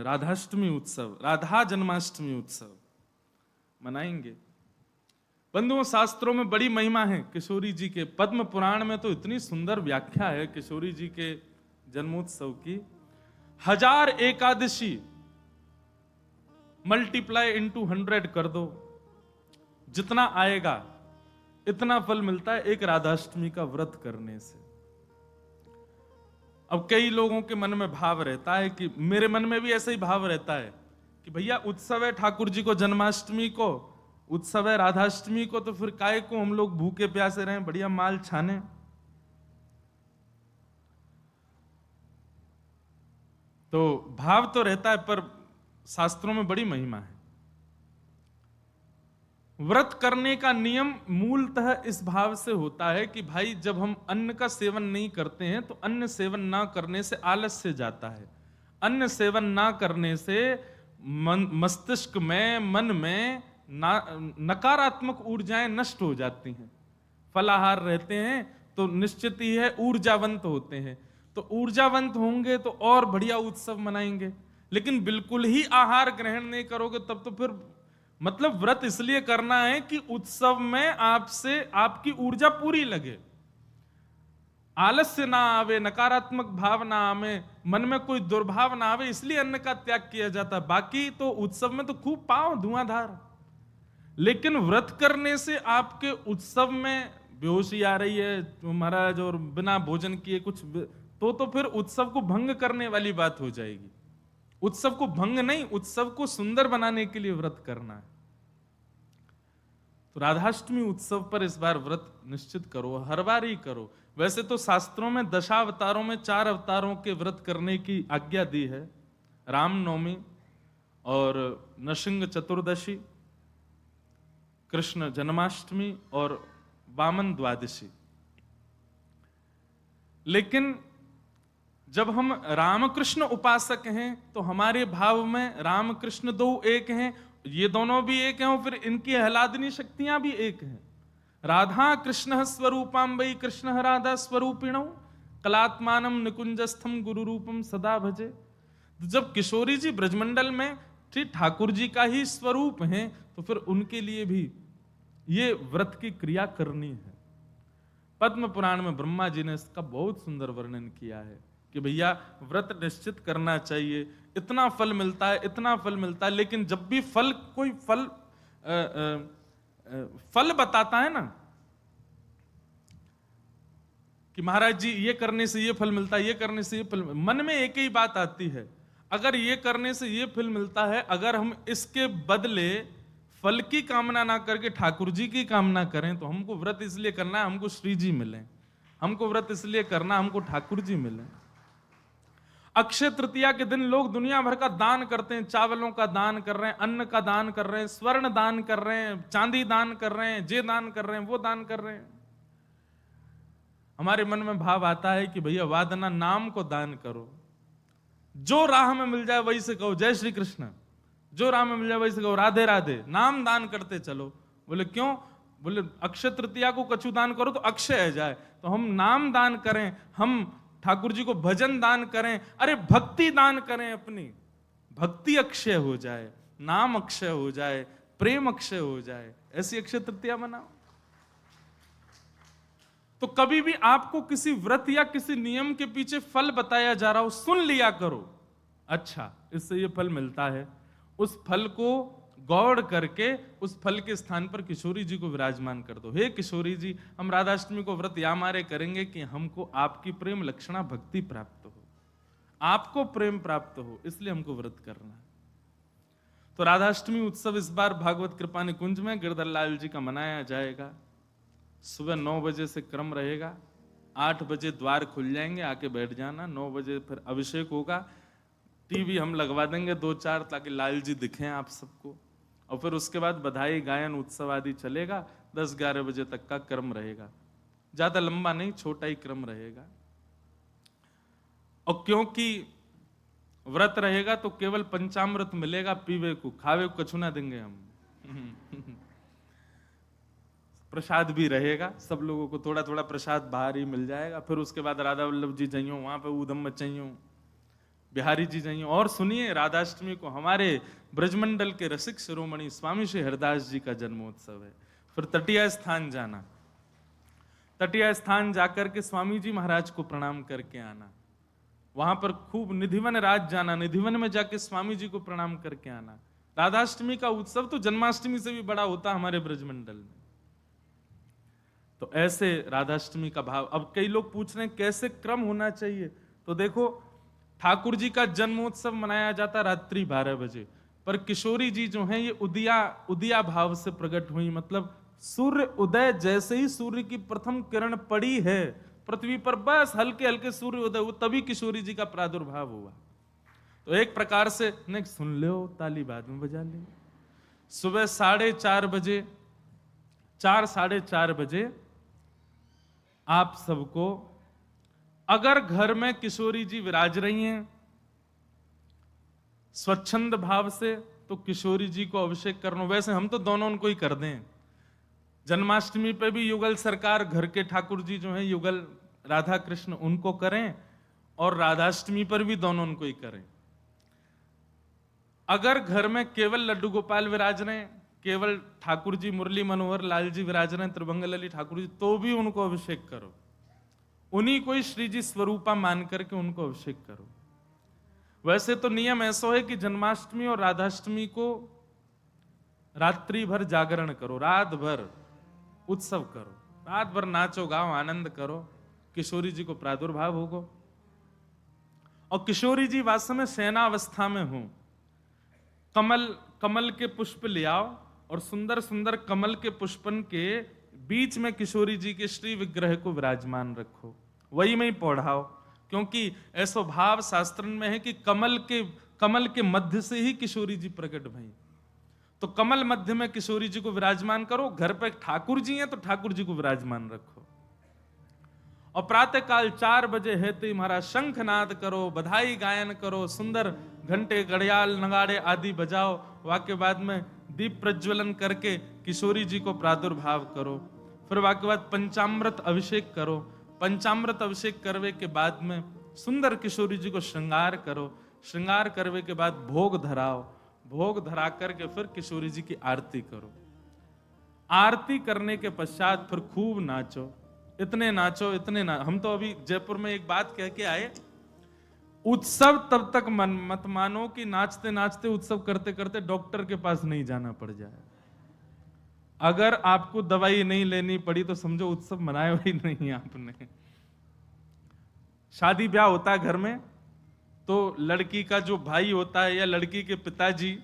राधाष्टमी उत्सव, राधा जन्माष्टमी उत्सव मनाएंगे। बंधुओं, शास्त्रों में बड़ी महिमा है किशोरी जी के। पद्म पुराण में तो इतनी सुंदर व्याख्या है किशोरी जी के जन्मोत्सव की। 1000 एकादशी मल्टीप्लाई इनटू 100 कर दो, जितना आएगा इतना फल मिलता है एक राधाष्टमी का व्रत करने से। अब कई लोगों के मन में भाव रहता है कि मेरे मन में भी ऐसा ही भाव रहता है कि भैया उत्सव है ठाकुर जी को जन्माष्टमी को, उत्सव है राधाष्टमी को, तो फिर काय को हम लोग भूखे प्यासे रहें, बढ़िया माल छाने। तो भाव तो रहता है, पर शास्त्रों में बड़ी महिमा है। व्रत करने का नियम मूलतः इस भाव से होता है कि भाई जब हम अन्न का सेवन नहीं करते हैं तो अन्न सेवन ना करने से आलस्य जाता है। अन्न सेवन ना करने से मस्तिष्क में, मन में नकारात्मक ऊर्जाएं नष्ट हो जाती हैं। फलाहार रहते हैं तो निश्चित ही है ऊर्जावंत होते हैं, तो ऊर्जावंत होंगे तो और बढ़िया उत्सव मनाएंगे। लेकिन बिल्कुल ही आहार ग्रहण नहीं करोगे तब तो फिर मतलब व्रत इसलिए करना है कि उत्सव में आपसे आपकी ऊर्जा पूरी लगे, आलस्य ना आवे, नकारात्मक भाव ना आवे, मन में कोई दुर्भाव ना आवे, इसलिए अन्न का त्याग किया जाता है। बाकी तो उत्सव में तो खूब पाओ धुआंधार, लेकिन व्रत करने से आपके उत्सव में बेहोशी आ रही है महाराज और बिना भोजन किए कुछ तो फिर उत्सव को भंग करने वाली बात हो जाएगी। उत्सव को भंग नहीं, उत्सव को सुंदर बनाने के लिए व्रत करना है। तो राधाष्टमी उत्सव पर इस बार व्रत निश्चित करो, हर बार ही करो। वैसे तो शास्त्रों में दशावतारों में 4 अवतारों के व्रत करने की आज्ञा दी है, रामनवमी और नृसिंह चतुर्दशी, कृष्ण जन्माष्टमी और वामन द्वादशी। लेकिन जब हम रामकृष्ण उपासक हैं तो हमारे भाव में रामकृष्ण दो एक हैं, ये दोनों भी एक हैं और फिर इनकी आह्लादनी शक्तियां भी एक हैं। राधा कृष्ण स्वरूपाम्बई कृष्ण राधा स्वरूपिणौ कलात्मानम निकुंजस्थम गुरु रूपम सदा भजे। जब किशोरी जी ब्रजमंडल में ठीक ठाकुर जी का ही स्वरूप हैं तो फिर उनके लिए भी ये व्रत की क्रिया करनी है। पद्म पुराण में ब्रह्मा जी ने इसका बहुत सुंदर वर्णन किया है कि भैया व्रत निश्चित करना चाहिए, इतना फल मिलता है, इतना फल मिलता है। लेकिन जब भी फल कोई फल बताता है ना कि महाराज जी ये करने से ये फल मिलता है, ये करने से ये फल, मन में एक ही बात आती है, अगर ये करने से ये फल मिलता है, अगर हम इसके बदले फल की कामना ना करके ठाकुर जी की कामना करें तो हमको व्रत इसलिए करना है हमको श्री जी मिले, हमको व्रत इसलिए करना हमको ठाकुर जी मिले। अक्षय तृतीया के दिन लोग दुनिया भर का दान करते हैं, चावलों का दान कर रहे हैं, अन्न का दान कर रहे हैं, स्वर्ण दान कर रहे हैं, चांदी दान कर रहे हैं, जे दान कर रहे हैं, वो दान कर रहे हैं। हमारे मन में भाव आता है कि भैया वादना नाम को दान करो, जो राह में मिल जाए वही से कहो जय श्री कृष्ण, जो राह में मिल जाए वही से कहो राधे राधे, नाम दान करते चलो। बोले क्यों? बोले अक्षय तृतीया को कछु दान करो तो अक्षय है जाए, तो हम नाम दान करें, हम ठाकुर जी को भजन दान करें, अरे भक्ति दान करें, अपनी भक्ति अक्षय हो जाए, नाम अक्षय हो जाए, प्रेम अक्षय हो जाए, ऐसी अक्षय तृतीया मनाओ। तो कभी भी आपको किसी व्रत या किसी नियम के पीछे फल बताया जा रहा हो, सुन लिया करो, अच्छा इससे ये फल मिलता है, उस फल को गौड़ करके उस फल के स्थान पर किशोरी जी को विराजमान कर दो। हे किशोरी जी, हम राधाष्टमी को व्रत या मारे करेंगे कि हमको आपकी प्रेम लक्षणा भक्ति प्राप्त हो, आपको प्रेम प्राप्त हो, इसलिए हमको व्रत करना है। तो राधाष्टमी उत्सव इस बार भागवत कृपा निकुंज में गिरधर लाल जी का मनाया जाएगा। सुबह 9 बजे से क्रम रहेगा, 8 बजे द्वार खुल जाएंगे, आके बैठ जाना। 9 बजे फिर अभिषेक होगा, टीवी हम लगवा देंगे 2-4 ताकि लाल जी दिखें आप सबको, और फिर उसके बाद बधाई गायन उत्सव आदि चलेगा। 10-11 बजे तक का क्रम रहेगा, ज्यादा लंबा नहीं, छोटा ही क्रम रहेगा। और क्योंकि व्रत रहेगा तो केवल पंचामृत मिलेगा पीवे को, खावे को कछु ना देंगे हम। प्रसाद भी रहेगा, सब लोगों को थोड़ा थोड़ा प्रसाद बाहर ही मिल जाएगा। फिर उसके बाद राधा वल्लभ जी जाइयो, वहां पे ऊधम मचाइयो, बिहारी जी जाइए और सुनिए, राधाष्टमी को हमारे ब्रजमंडल के रसिक शिरोमणि स्वामी श्री हरदास जी का जन्मोत्सव है। फिर तटिया स्थान जाना, तटिया स्थान जाकर के स्वामी जी महाराज को प्रणाम करके आना, वहां पर खूब निधिवन राज जाना, निधिवन में जाके स्वामी जी को प्रणाम करके आना। राधाष्टमी का उत्सव तो जन्माष्टमी से भी बड़ा होता हमारे ब्रजमंडल में। तो ऐसे राधाष्टमी का भाव। अब कई लोग पूछ रहे हैं कैसे क्रम होना चाहिए, तो देखो ठाकुर जी का जन्मोत्सव मनाया जाता रात्रि 12 बजे, पर किशोरी जी जो हैं ये उदिया भाव से प्रकट हुई, मतलब सूर्य उदय जैसे ही सूर्य की प्रथम किरण पड़ी है पृथ्वी पर, बस हल्के हल्के सूर्य उदय हुआ, तभी किशोरी जी का प्रादुर्भाव हुआ। तो एक प्रकार से नहीं, सुन लो ताली बाद में बजा ले। सुबह 4:30 बजे, 4-4:30 बजे आप सबको, अगर घर में किशोरी जी विराज रही हैं स्वच्छंद भाव से, तो किशोरी जी को अभिषेक करना। वैसे हम तो दोनों उनको ही कर दें, जन्माष्टमी पे भी युगल सरकार घर के ठाकुर जी जो हैं युगल राधा कृष्ण उनको करें, और राधाष्टमी पर भी दोनों उनको ही करें। अगर घर में केवल लड्डू गोपाल विराज रहे हैं, केवल ठाकुर जी मुरली मनोहर लाल जी विराज रहे हैं, त्रिभंग लली ठाकुर जी, तो भी उनको अभिषेक करो, उन्हीं को ही श्री जी स्वरूपा मान करके उनको अभिषेक करो। वैसे तो नियम ऐसा है कि जन्माष्टमी और राधाष्टमी को रात्रि भर जागरण करो, रात भर उत्सव करो, रात भर नाचो गाओ आनंद करो, किशोरी जी को प्रादुर्भाव होगा। और किशोरी जी वास्तव में शयनावस्था में हो, कमल के पुष्प ले आओ और सुंदर सुंदर कमल के पुष्पन के बीच में किशोरी जी के श्री विग्रह को विराजमान रखो, वही में ही पौढ़ाओ, क्योंकि ऐसा भाव शास्त्र में है कि कमल के मध्य से ही किशोरी जी प्रकट भई। तो कमल मध्य में किशोरी जी को विराजमान करो, घर पे ठाकुर जी हैं तो ठाकुर जी को विराजमान रखो। और प्रातः काल 4 बजे है तो महाराज शंखनाद करो, बधाई गायन करो, सुंदर घंटे घड़ियाल नगाड़े आदि बजाओ, वाक्य बाद में दीप प्रज्वलन करके किशोरी जी को प्रादुर्भाव करो। फिर वाक्य बाद पंचामृत अभिषेक करो, पंचामृत अभिषेक करवे के बाद में सुंदर किशोरी जी को श्रृंगार करो, श्रृंगार करवे के बाद भोग धराओ, भोग धरा करके फिर किशोरी जी की आरती करो। आरती करने के पश्चात फिर खूब नाचो, इतने नाचो हम तो अभी जयपुर में एक बात कह के आए, उत्सव तब तक मत मानो कि नाचते नाचते उत्सव करते करते डॉक्टर के पास नहीं जाना पड़ जाए। अगर आपको दवाई नहीं लेनी पड़ी तो समझो उत्सव मनाया ही नहीं आपने। शादी ब्याह होता है घर में, तो लड़की का जो भाई होता है या लड़की के पिताजी,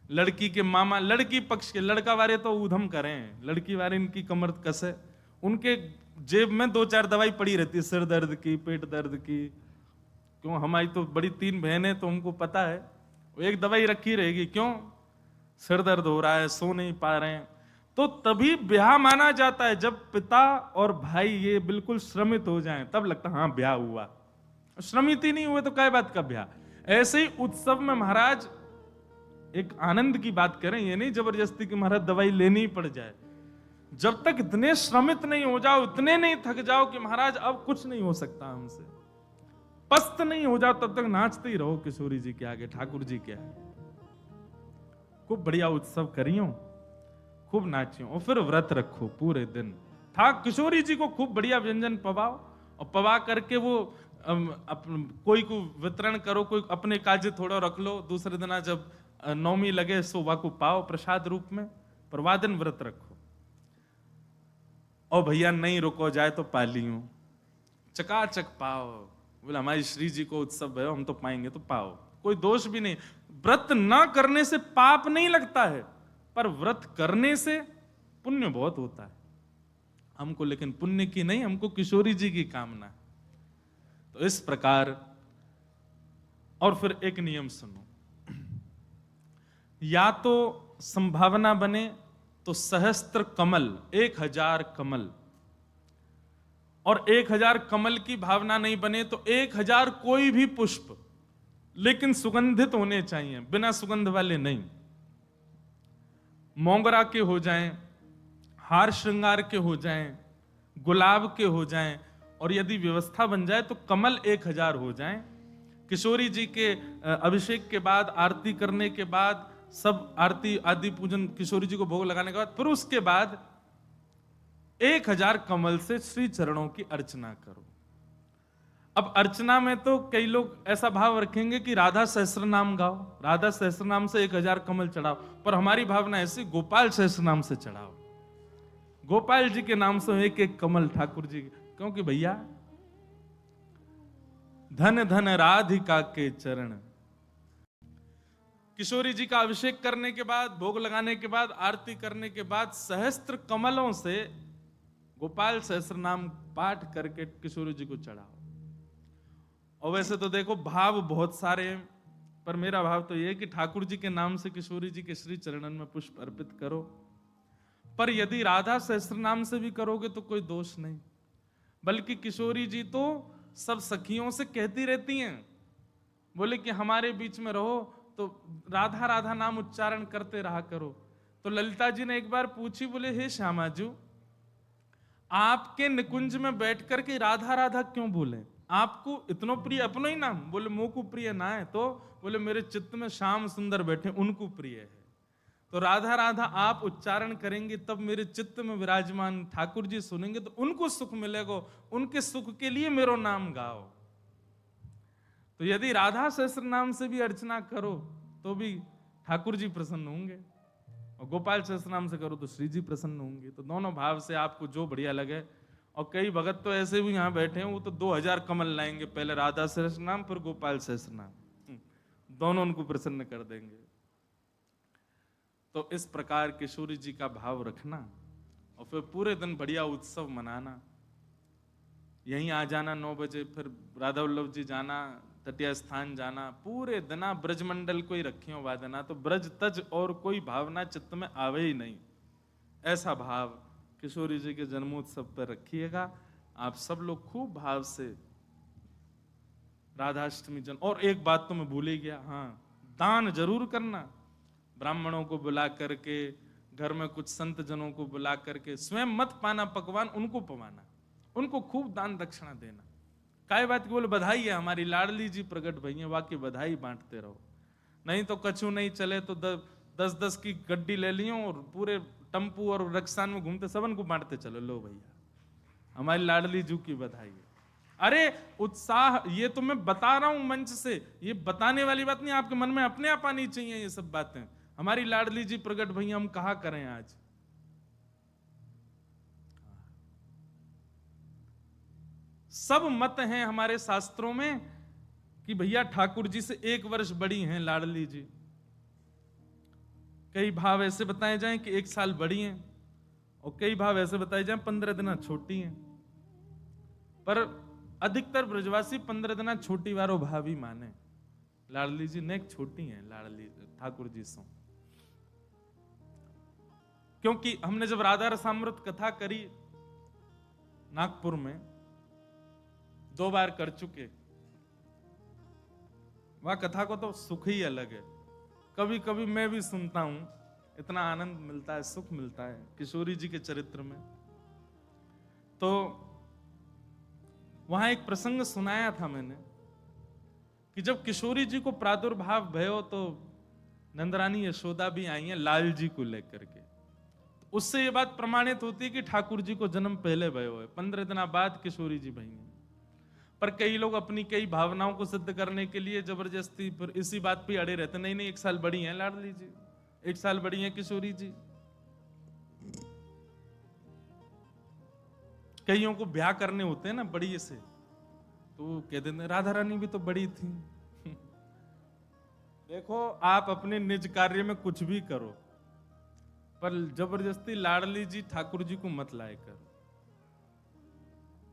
लड़की के मामा, लड़की पक्ष के, लड़का वाले तो ऊधम करें, लड़की वाले इनकी कमर कसे, उनके जेब में 2-4 दवाई पड़ी रहती है, सिर दर्द की, पेट दर्द की। क्यों, हमारी तो बड़ी 3 बहनें, तो हमको पता है, एक दवाई रखी रहेगी, क्यों सिर दर्द हो रहा है, सो नहीं पा रहे हैं। तो तभी ब्याह माना जाता है, जब पिता और भाई ये बिल्कुल श्रमित हो जाएं, तब लगता है हाँ ब्याह हुआ। श्रमित ही नहीं हुए तो क्या बात का ब्याह। ऐसे ही उत्सव में महाराज एक आनंद की बात करें, ये नहीं जबरदस्ती कि महाराज दवाई लेनी ही पड़ जाए। जब तक इतने श्रमित नहीं हो जाओ, इतने नहीं थक जाओ कि महाराज अब कुछ नहीं हो सकता हमसे, पस्त नहीं हो जाओ, तब तक नाचते ही रहो किशोरी जी के आगे, ठाकुर जी के आगे। खूब बढ़िया उत्सव करियो, खूब नाचियो, और फिर व्रत रखो पूरे दिन। किशोरी जी को खूब बढ़िया व्यंजन पवाओ, और पवा करके वो कोई को वितरण करो, कोई अपने काजे थोड़ा रख लो, दूसरे दिन जब नौमी लगे सोवा को पाओ प्रसाद रूप में, पर वह दिन व्रत रखो। और भैया नहीं रुको जाए तो पालियो, चकाचक पाओ, बोले हमारी श्री जी को उत्सव है, हम तो पाएंगे तो पाओ, कोई दोष भी नहीं। व्रत ना करने से पाप नहीं लगता है, पर व्रत करने से पुण्य बहुत होता है हमको, लेकिन पुण्य की नहीं, हमको किशोरी जी की कामना है। तो इस प्रकार, और फिर एक नियम सुनो, या तो संभावना बने तो सहस्त्र कमल, 1000 कमल, और 1000 कमल की भावना नहीं बने तो 1000 कोई भी पुष्प, लेकिन सुगंधित होने चाहिए, बिना सुगंध वाले नहीं। मोगरा के हो जाएं, हार श्रृंगार के हो जाएं, गुलाब के हो जाएं, और यदि व्यवस्था बन जाए तो कमल 1000 हो जाएं, किशोरी जी के अभिषेक के बाद, आरती करने के बाद, सब आरती आदि पूजन किशोरी जी को भोग लगाने के बाद, फिर उसके बाद 1000 कमल से श्री चरणों की अर्चना करो। अब अर्चना में तो कई लोग ऐसा भाव रखेंगे कि राधा सहस्त्र नाम गाओ, राधा सहस्त्र नाम से 1000 कमल चढ़ाओ, पर हमारी भावना ऐसी, गोपाल सहस्त्र नाम से चढ़ाओ। गोपाल जी के नाम से एक एक कमल ठाकुर जी, क्योंकि भैया धन धन राधिका के चरण। किशोरी जी का अभिषेक करने के बाद, भोग लगाने के बाद, आरती करने के बाद सहस्त्र कमलों से गोपाल सहस्त्र नाम पाठ करके किशोरी जी को चढ़ाओ। और वैसे तो देखो भाव बहुत सारे हैं, पर मेरा भाव तो यह है कि ठाकुर जी के नाम से किशोरी जी के श्री चरणन में पुष्प अर्पित करो। पर यदि राधा सहस्त्र नाम से भी करोगे तो कोई दोष नहीं, बल्कि किशोरी जी तो सब सखियों से कहती रहती हैं, बोले कि हमारे बीच में रहो तो राधा राधा नाम उच्चारण करते रहा करो। तो ललिता जी ने एक बार पूछी, बोले हे श्यामाजू, आपके निकुंज में बैठ करके राधा राधा क्यों बोले? आपको इतना प्रिय अपनो ही नाम? बोले मुंह को प्रिय ना है, तो बोले मेरे चित्त में श्याम सुंदर बैठे, उनको प्रिय है। तो राधा राधा आप उच्चारण करेंगे तब मेरे चित्त में विराजमान ठाकुर जी सुनेंगे तो उनको सुख मिलेगा, उनके सुख के लिए मेरो नाम गाओ। तो यदि राधा सहस्त्र नाम से भी अर्चना करो तो भी ठाकुर जी प्रसन्न होंगे, और गोपाल सहस्त्र नाम से करो तो श्री जी प्रसन्न होंगे। तो दोनों भाव से आपको जो बढ़िया लगे। और कई भगत तो ऐसे भी यहाँ बैठे हैं, वो तो 2000 कमल लाएंगे, पहले राधा सहस्त्र नाम फिर गोपाल सहस्त्र नाम, दोनों उनको प्रसन्न कर देंगे। तो इस प्रकार किशोरी जी का भाव रखना और फिर पूरे दिन बढ़िया उत्सव मनाना। यहीं आ जाना 9 बजे, फिर राधा वल्लभ जी जाना, तटिया स्थान जाना, पूरे दिना ब्रजमंडल को ही रखियो वादना, तो ब्रज तज और कोई भावना चित्त में आवे ही नहीं। ऐसा भाव किशोरी जी के जन्मोत्सव पर रखिएगा। आप सब लोग खूब भाव से राधाष्टमी जन। और एक बात तो मैं भूल ही गया, हाँ, दान जरूर करना। ब्राह्मणों को बुला करके, घर में कुछ संत जनों को बुला करके, स्वयं मत पाना पकवान, उनको पवाना, उनको खूब दान दक्षिणा देना। काय बात की? बोले बधाई है, हमारी लाडली जी प्रकट भई है, वाकई बधाई बांटते रहो। नहीं तो कछु नहीं चले तो 10-10 की गड्डी ले लियो और पूरे टम्पू और रक्सान में घूमते सबन को बांटते चलो, लो भैया हमारी लाडली जू की बधाई है। अरे उत्साह, ये तो मैं बता रहा हूं मंच से, ये बताने वाली बात नहीं, आपके मन में अपने आप आनी चाहिए ये सब बातें। हमारी लाडली जी प्रकट भैया, हम कहा करें आज। सब मत हैं हमारे शास्त्रों में कि भैया ठाकुर जी से 1 वर्ष बड़ी हैं लाडली जी। कई भाव ऐसे बताए जाएं कि 1 साल बड़ी हैं, और कई भाव ऐसे बताए जाएं 15 दिन छोटी हैं। पर अधिकतर ब्रजवासी 15 दिन छोटी वारो भाव ही माने। लाडली जी नेक छोटी हैं लाडली ठाकुर जी सो। क्योंकि हमने जब राधा रसामृत कथा करी नागपुर में, 2 बार कर चुके, वह कथा को तो सुख ही अलग है। कभी कभी मैं भी सुनता हूं, इतना आनंद मिलता है, सुख मिलता है किशोरी जी के चरित्र में। तो वहां एक प्रसंग सुनाया था मैंने कि जब किशोरी जी को प्रादुर्भाव भयो तो नंदरानी यशोदा भी आई हैं लाल जी को लेकर के। तो उससे ये बात प्रमाणित होती है कि ठाकुर जी को जन्म पहले भयो है, 15 दिन बाद किशोरी जी भई हैं। पर कई लोग अपनी कई भावनाओं को सिद्ध करने के लिए जबरदस्ती फिर इसी बात पे अड़े रहते, नहीं नहीं 1 साल बड़ी हैं लाडली जी, 1 साल बड़ी हैं किशोरी जी। कईयों को ब्याह करने होते हैं ना बड़ी से, तो कह देते राधा रानी भी तो बड़ी थी। देखो आप अपने निज कार्य में कुछ भी करो, पर जबरदस्ती लाडली जी ठाकुर जी को मत लाए करो।